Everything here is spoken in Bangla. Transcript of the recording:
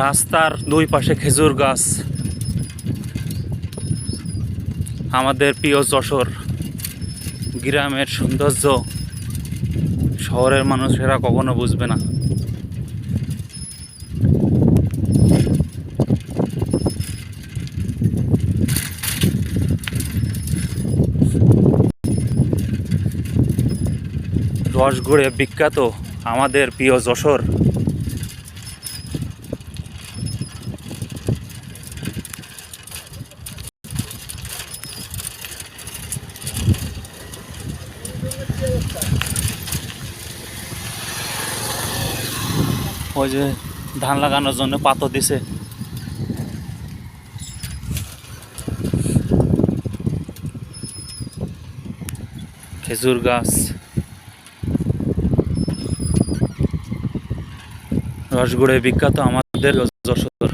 রাস্তার দুই পাশে খেজুর গাছ। আমাদের প্রিয় যশোর গ্রামের সৌন্দর্য শহরের মানুষেরা কখনো বুঝবে না। রসগোড়ে বিখ্যাত আমাদের প্রিয় যশোর। ওই যে ধান লাগানোর জন্য পাথর দিছে। খেজুর গাছ, রসগোড়ে বিখ্যাত আমাদের যশোর।